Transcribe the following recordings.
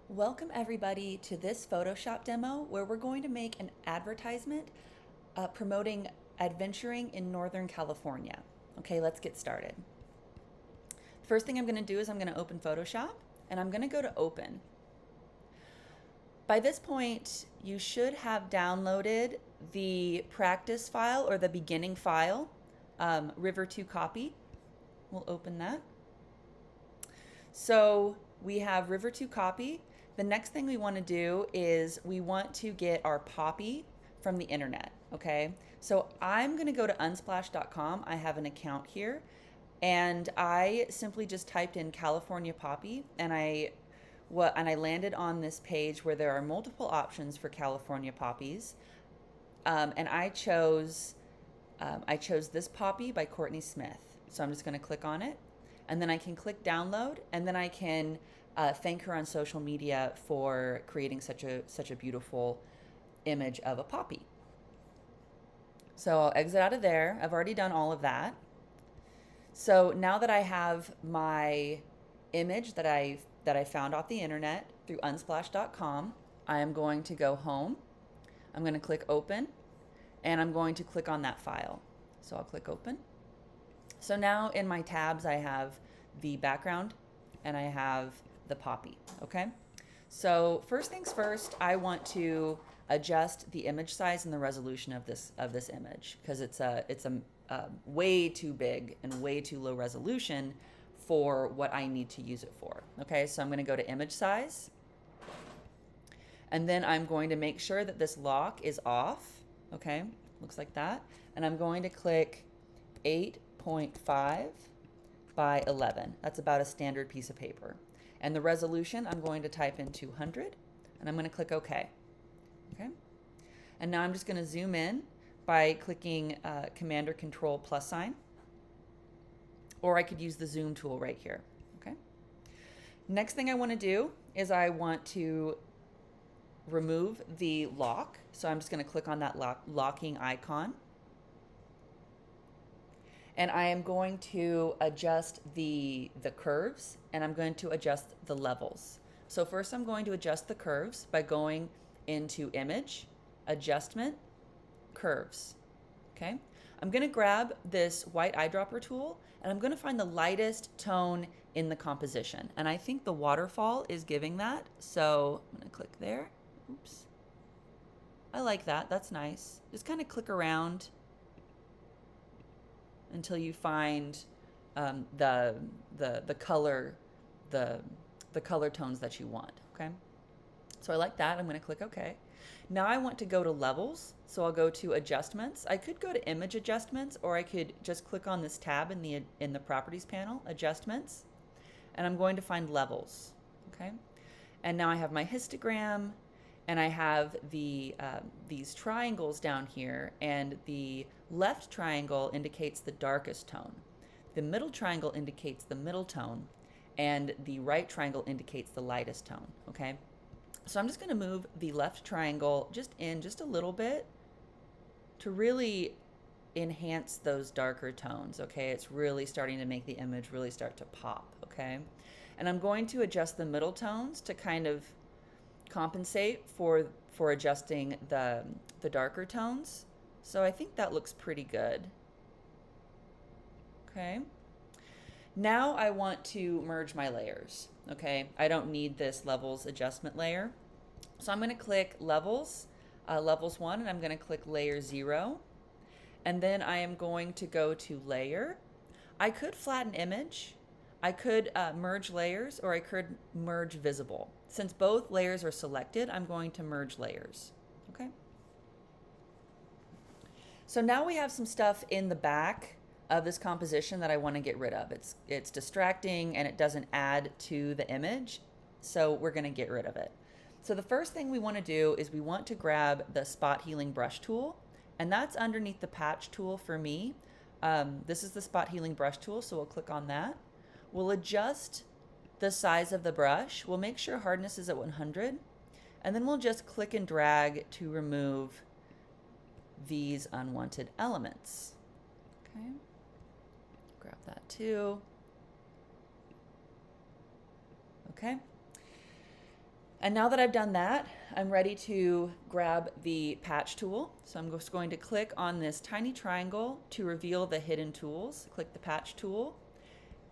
Welcome everybody to this Photoshop demo where we're going to make an advertisement promoting adventuring in Northern California. Okay, let's get started. First thing I'm going to do is I'm going to open Photoshop and I'm going to go to open. By this point, you should have downloaded the practice file or the beginning file, River 2 copy. We'll open that. So we have River 2 copy. The next thing we want to do is we want to get our poppy from the internet, okay? So I'm going to go to unsplash.com. I have an account here, and I simply just typed in California poppy, and I landed on this page where there are multiple options for California poppies, and I chose this poppy by Courtney Smith. So I'm just going to click on it, and then I can click download, and then I can thank her on social media for creating such a beautiful image of a poppy. So I'll exit out of there. I've already done all of that. So now that I have my image that I found off the internet through unsplash.com, I am going to go home. I'm going to click open, and I'm going to click on that file. So I'll click open. So now in my tabs, I have the background and I have the poppy, okay? So first things first, I want to adjust the image size and the resolution of this image because it's a way too big and way too low resolution for what I need to use it for. Okay, so I'm going to go to image size, and then I'm going to make sure that this lock is off. Okay, looks like that, and I'm going to click 8.5 by 11. That's about a standard piece of paper. And the resolution, I'm going to type in 200, and I'm going to click OK. Okay. And now I'm just going to zoom in by clicking Command or Control plus sign, or I could use the zoom tool right here. Okay. Next thing I want to do is I want to remove the lock. So I'm just going to click on that locking icon. And I am going to adjust the curves, and I'm going to adjust the levels. So first I'm going to adjust the curves by going into Image, Adjustment, Curves. Okay. I'm going to grab this white eyedropper tool, and I'm going to find the lightest tone in the composition. And I think the waterfall is giving that. So I'm going to click there. Oops. I like that. That's nice. Just kind of click around until you find the color tones that you want. Okay, so I like that. I'm going to click OK. Now I want to go to levels, so I'll go to adjustments. I could go to image adjustments, or I could just click on this tab in the properties panel, adjustments, and I'm going to find levels. Okay, and now I have my histogram, and I have these triangles down here, and the left triangle indicates the darkest tone. The middle triangle indicates the middle tone, and the right triangle indicates the lightest tone, okay? So I'm just gonna move the left triangle just a little bit to really enhance those darker tones, okay? It's really starting to make the image really start to pop, okay? And I'm going to adjust the middle tones to kind of compensate for adjusting the darker tones. So I think that looks pretty good. Okay. Now I want to merge my layers. Okay. I don't need this levels adjustment layer. So I'm going to click levels, levels 1, and I'm going to click layer 0. And then I am going to go to layer. I could flatten image. I could merge layers, or I could merge visible. Since both layers are selected, I'm going to merge layers. Okay. So now we have some stuff in the back of this composition that I want to get rid of. It's distracting and it doesn't add to the image, so we're going to get rid of it. So the first thing we want to do is we want to grab the spot healing brush tool, and that's underneath the patch tool for me. This is the spot healing brush tool, so we'll click on that. We'll adjust the size of the brush. We'll make sure hardness is at 100, and then we'll just click and drag to remove these unwanted elements. Okay, grab that too. Okay, And now that I've done that, I'm ready to grab the patch tool. So I'm just going to click on this tiny triangle to reveal the hidden tools. Click the patch tool.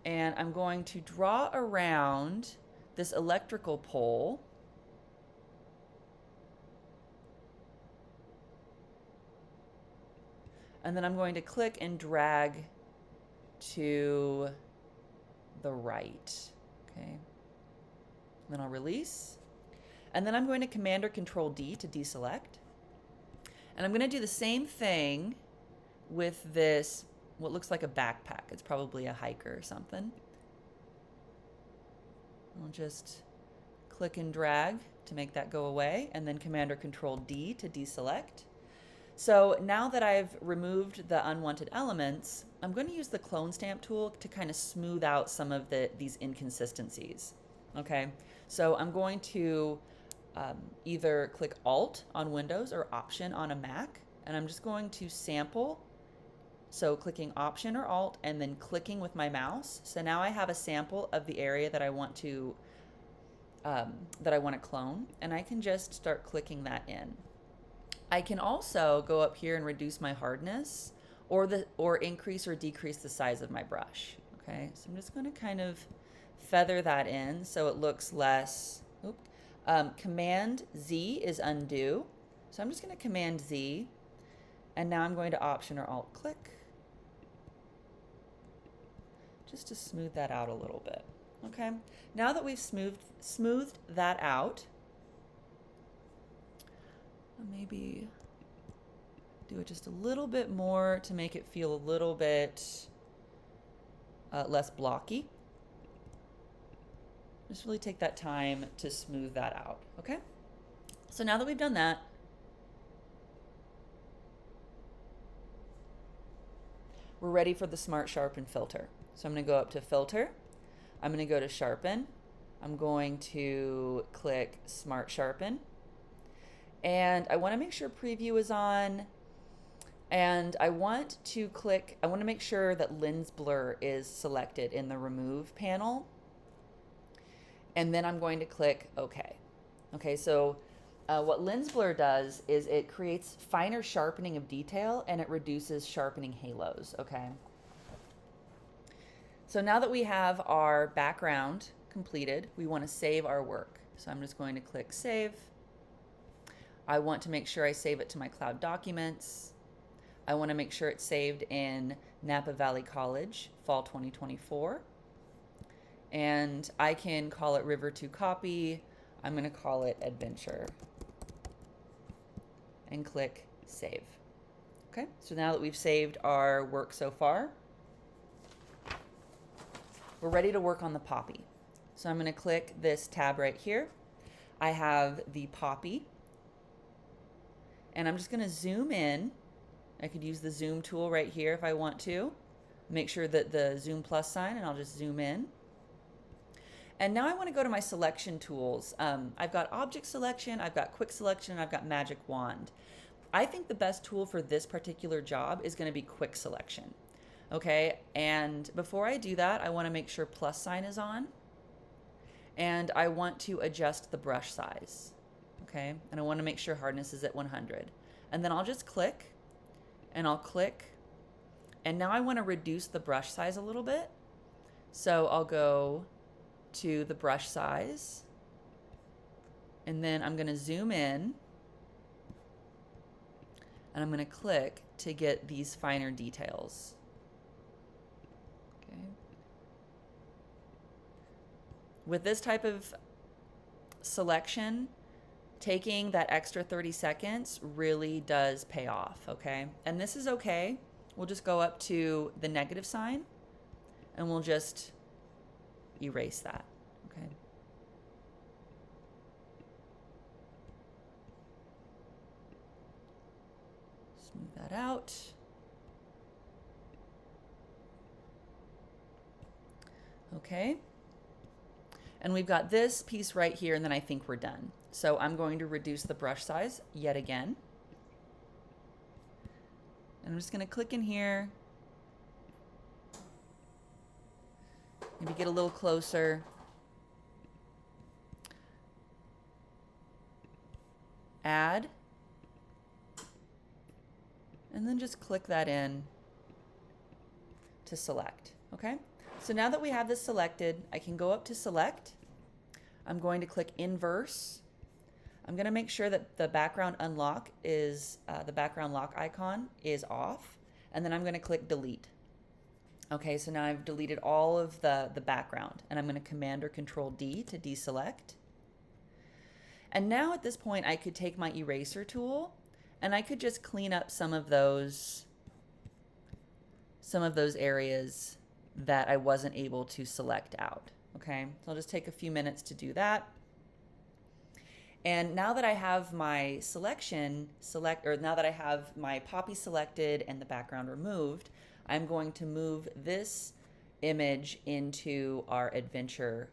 And I'm going to draw around this electrical pole. And then I'm going to click and drag to the right. Okay. Then I'll release. And then I'm going to Command or Control D to deselect. And I'm going to do the same thing with this, what looks like a backpack. It's probably a hiker or something. I'll just click and drag to make that go away, and then Command or Control D to deselect. So now that I've removed the unwanted elements, I'm going to use the clone stamp tool to kind of smooth out some of these inconsistencies. Okay, so I'm going to either click Alt on Windows or Option on a Mac, and I'm just going to sample. So clicking Option or Alt and then clicking with my mouse. So now I have a sample of the area that I want to clone, and I can just start clicking that in. I can also go up here and reduce my hardness or increase or decrease the size of my brush. Okay, so I'm just going to kind of feather that in so it looks less. Command Z is undo. So I'm just going to Command Z, and now I'm going to Option or Alt click just to smooth that out a little bit. Okay, now that we've smoothed that out, maybe do it just a little bit more to make it feel a little bit less blocky. Just really take that time to smooth that out, okay? So now that we've done that, we're ready for the Smart Sharpen filter. So I'm going to go up to Filter. I'm going to go to Sharpen. I'm going to click Smart Sharpen. And I want to make sure Preview is on. And I want to make sure that Lens Blur is selected in the Remove panel. And then I'm going to click OK. Okay, so what Lens Blur does is it creates finer sharpening of detail and it reduces sharpening halos, okay? So now that we have our background completed, we want to save our work. So I'm just going to click Save. I want to make sure I save it to my cloud documents. I want to make sure it's saved in Napa Valley College, Fall 2024. And I can call it River to Copy. I'm going to call it Adventure. And click Save. Okay, so now that we've saved our work so far, we're ready to work on the poppy. So I'm going to click this tab right here. I have the poppy. And I'm just going to zoom in. I could use the zoom tool right here if I want to. Make sure that the zoom plus sign, and I'll just zoom in. And now I want to go to my selection tools. I've got object selection, I've got quick selection, and I've got magic wand. I think the best tool for this particular job is going to be quick selection. Okay, and before I do that, I want to make sure plus sign is on. And I want to adjust the brush size. Okay, and I want to make sure hardness is at 100. And then I'll just click, and I'll click. And now I want to reduce the brush size a little bit. So I'll go to the brush size, and then I'm going to zoom in, and I'm going to click to get these finer details. Okay. With this type of selection, taking that extra 30 seconds really does pay off, okay? And this is okay. We'll just go up to the negative sign, and we'll just erase that, okay? Smooth that out. Okay. And we've got this piece right here, and then I think we're done. So I'm going to reduce the brush size yet again. And I'm just going to click in here. Maybe get a little closer. add, and then just click that in to select, okay? So now that we have this selected, I can go up to select. I'm going to click inverse. I'm going to make sure that the background unlock is, the background lock icon is off, and then I'm going to click delete. Okay, so now I've deleted all of the background, and I'm going to Command or Control D to deselect. And now at this point, I could take my eraser tool, and I could just clean up some of those areas that I wasn't able to select out. Okay, so I'll just take a few minutes to do that. And now that I have my now that I have my poppy selected and the background removed, I'm going to move this image into our adventure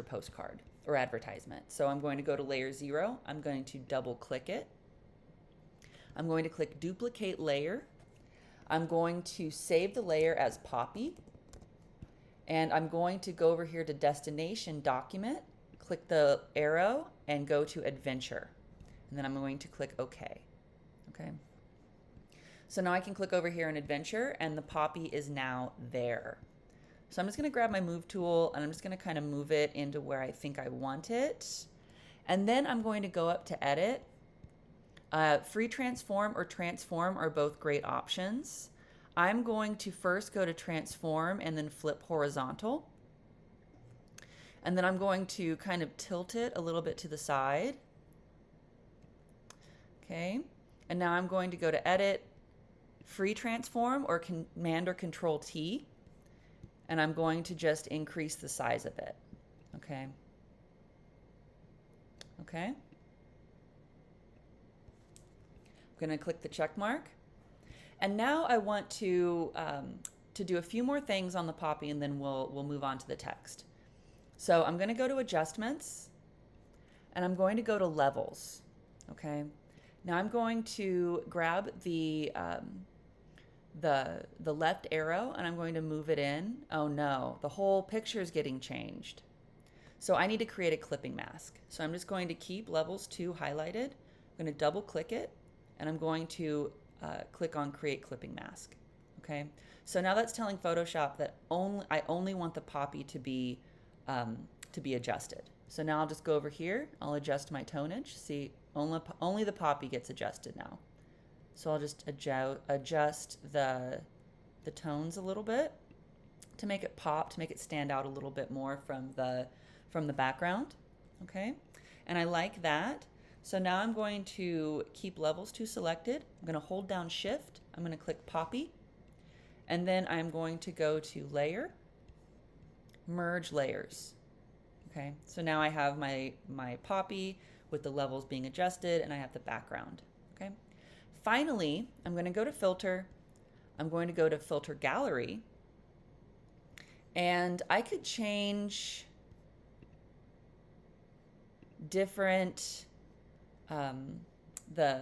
postcard or advertisement. So I'm going to go to layer 0. I'm going to double click it. I'm going to click duplicate layer. I'm going to save the layer as poppy. And I'm going to go over here to destination document, click the arrow and go to adventure. And then I'm going to click OK. Okay. So now I can click over here in adventure and the poppy is now there. So I'm just going to grab my move tool and I'm just going to kind of move it into where I think I want it. And then I'm going to go up to edit. Free transform or transform are both great options. I'm going to first go to transform and then flip horizontal. And then I'm going to kind of tilt it a little bit to the side. Okay. And now I'm going to go to edit, free transform or Command or Control T. And I'm going to just increase the size of it. Okay. Okay. I'm going to click the check mark. And now I want to do a few more things on the poppy and then we'll move on to the text. So I'm going to go to adjustments and I'm going to go to levels. Okay. Now I'm going to grab the left arrow and I'm going to move it in. Oh no, the whole picture is getting changed. So I need to create a clipping mask. So I'm just going to keep levels 2 highlighted. I'm going to double click it and I'm going to click on create clipping mask. Okay. So now that's telling Photoshop that I only want the poppy to be adjusted. So now I'll just go over here. I'll adjust my tonage. See, only the poppy gets adjusted now. So I'll just adjust the tones a little bit to make it pop, to make it stand out a little bit more from the background. Okay, and I like that. So now I'm going to keep levels 2 selected. I'm going to hold down Shift. I'm going to click Poppy. And then I'm going to go to Layer, Merge Layers. Okay, so now I have my poppy with the levels being adjusted and I have the background. Okay, finally, I'm going to go to Filter. I'm going to go to Filter Gallery. And I could change different...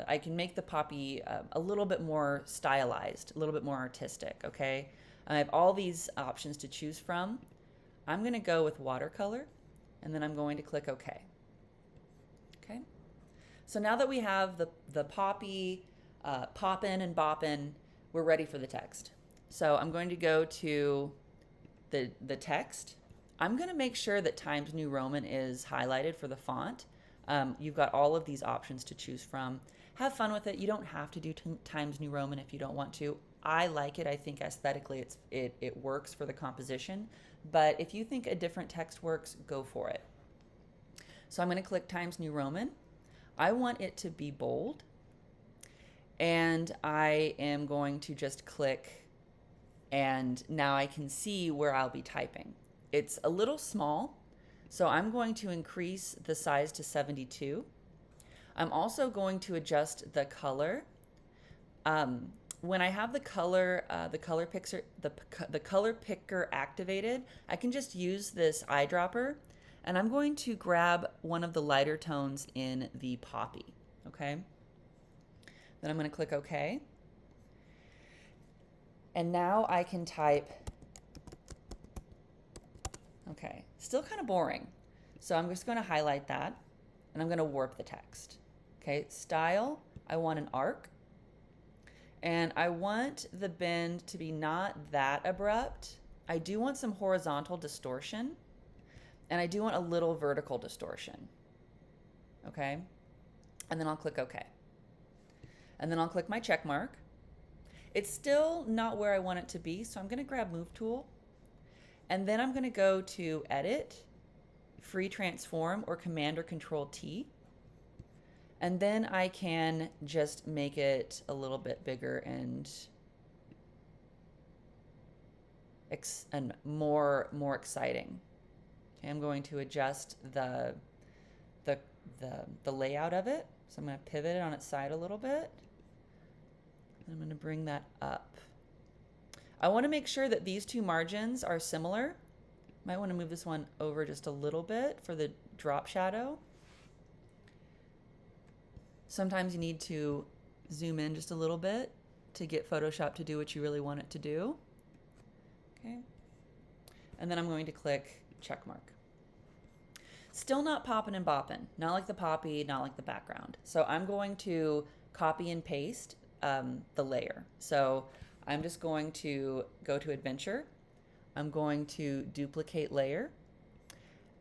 I can make the poppy a little bit more stylized, a little bit more artistic, okay? I have all these options to choose from. I'm going to go with watercolor, and then I'm going to click OK. Okay? So now that we have the poppy poppin' and boppin', we're ready for the text. So I'm going to go to the text. I'm going to make sure that Times New Roman is highlighted for the font. You've got all of these options to choose from. Have fun with it. You don't have to do Times New Roman if you don't want to. I like it. I think aesthetically it works for the composition. But if you think a different text works, go for it. So I'm going to click Times New Roman. I want it to be bold. And I am going to just click, and now I can see where I'll be typing. It's a little small. So I'm going to increase the size to 72. I'm also going to adjust the color. When I have the color picker activated, I can just use this eyedropper, and I'm going to grab one of the lighter tones in the poppy. Okay. Then I'm going to click OK. And now I can type. Okay, still kind of boring. So I'm just going to highlight that and I'm going to warp the text. Okay, style, I want an arc. And I want the bend to be not that abrupt. I do want some horizontal distortion, and I do want a little vertical distortion. Okay? And then I'll click OK. And then I'll click my check mark. It's still not where I want it to be, so I'm going to grab Move Tool. And then I'm going to go to Edit, Free Transform, or Command or Control T. And then I can just make it a little bit bigger and more exciting. Okay, I'm going to adjust the layout of it. So I'm going to pivot it on its side a little bit. And I'm going to bring that up. I want to make sure that these two margins are similar. Might want to move this one over just a little bit for the drop shadow. Sometimes you need to zoom in just a little bit to get Photoshop to do what you really want it to do. Okay. And then I'm going to click check mark. Still not popping and bopping. Not like the poppy, not like the background. So I'm going to copy and paste the layer. So I'm just going to go to Adventure. I'm going to duplicate layer.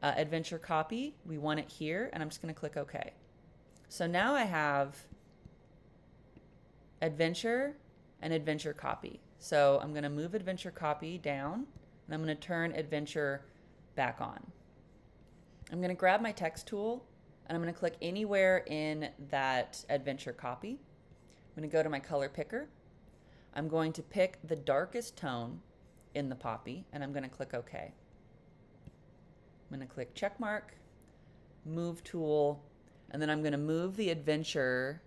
Adventure copy, we want it here, and I'm just going to click OK. So now I have Adventure and Adventure copy. So I'm going to move Adventure copy down, and I'm going to turn Adventure back on. I'm going to grab my text tool, and I'm going to click anywhere in that Adventure copy. I'm going to go to my color picker. I'm going to pick the darkest tone in the poppy, and I'm going to click OK. I'm going to click check mark, move tool, and then I'm going to move the Adventure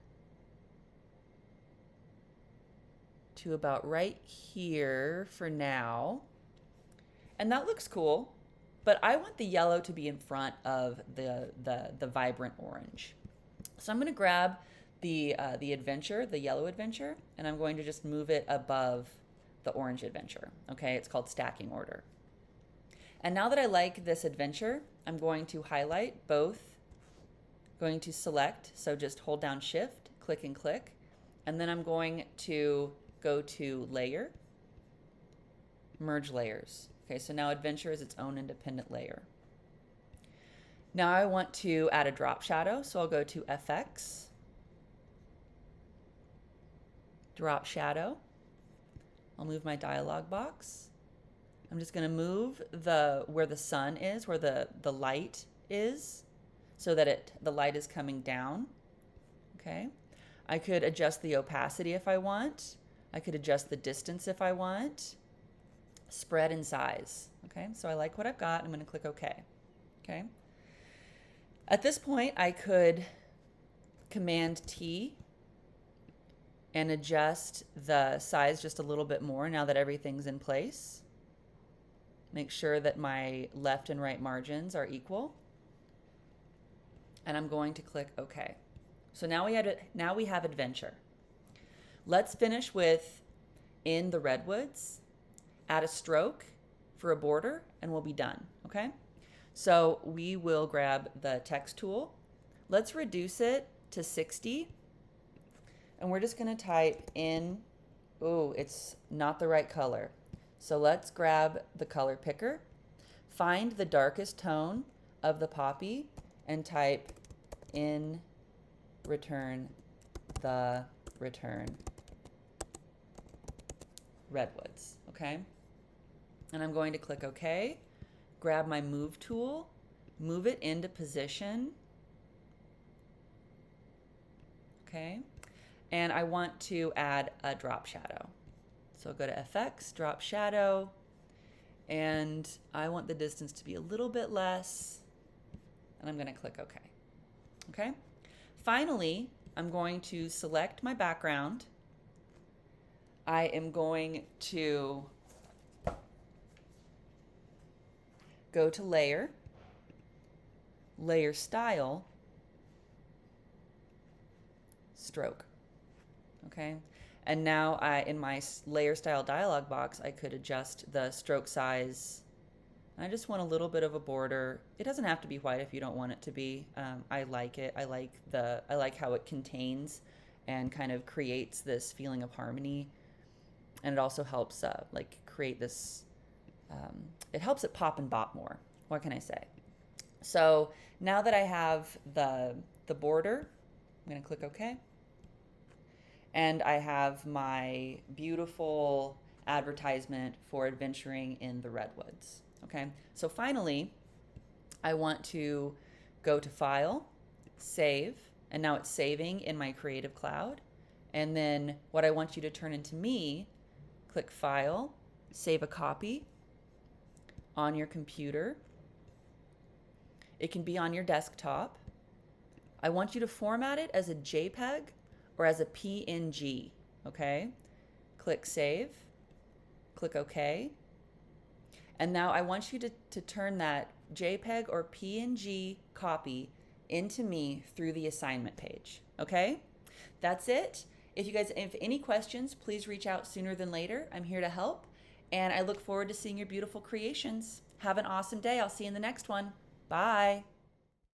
to about right here for now. And that looks cool, but I want the yellow to be in front of the vibrant orange. So I'm going to grab the Adventure, the yellow Adventure, and I'm going to just move it above the orange Adventure. Okay, it's called stacking order. And now that I like this Adventure, I'm going to highlight both. Going to select, so just hold down Shift, click and click, and then I'm going to go to Layer, Merge Layers. Okay, so now Adventure is its own independent layer. Now I want to add a drop shadow, so I'll go to FX, Drop Shadow. I'll move my dialog box. I'm just going to move where the sun is, where the light is, so that the light is coming down. Okay. I could adjust the opacity if I want. I could adjust the distance if I want. Spread and size. Okay. So I like what I've got. I'm going to click OK. Okay. At this point, I could Command T and adjust the size just a little bit more now that everything's in place. Make sure that my left and right margins are equal. And I'm going to click OK. So now we have Adventure. Let's finish with in the redwoods, add a stroke for a border, and we'll be done. Okay? So we will grab the text tool. Let's reduce it to 60. And we're just going to type in, oh, it's not the right color. So let's grab the color picker, find the darkest tone of the poppy, and type in return redwoods. Okay? And I'm going to click OK, grab my move tool, move it into position. Okay? And I want to add a drop shadow. So I'll go to FX, drop shadow, and I want the distance to be a little bit less, and I'm going to click OK. Okay? Finally, I'm going to select my background. I am going to go to Layer, Layer Style, Stroke. Okay? And now in my layer style dialog box, I could adjust the stroke size I just want a little bit of a border. It doesn't have to be white if you don't want it to be. I like it. I like how it contains and kind of creates this feeling of harmony, and it also helps like create this. It helps it pop and bop more. What can I say? So now that I have the border, I'm gonna click OK, and I have my beautiful advertisement for adventuring in the redwoods. Okay, so finally, I want to go to File, Save, and now it's saving in my Creative Cloud. And then what I want you to turn into me, click File, Save a Copy on your computer. It can be on your desktop. I want you to format it as a JPEG or as a PNG, okay? Click Save, click OK. And now I want you to turn that JPEG or PNG copy into me through the assignment page, okay? That's it. If you guys have any questions, please reach out sooner than later. I'm here to help, and I look forward to seeing your beautiful creations. Have an awesome day. I'll see you in the next one. Bye.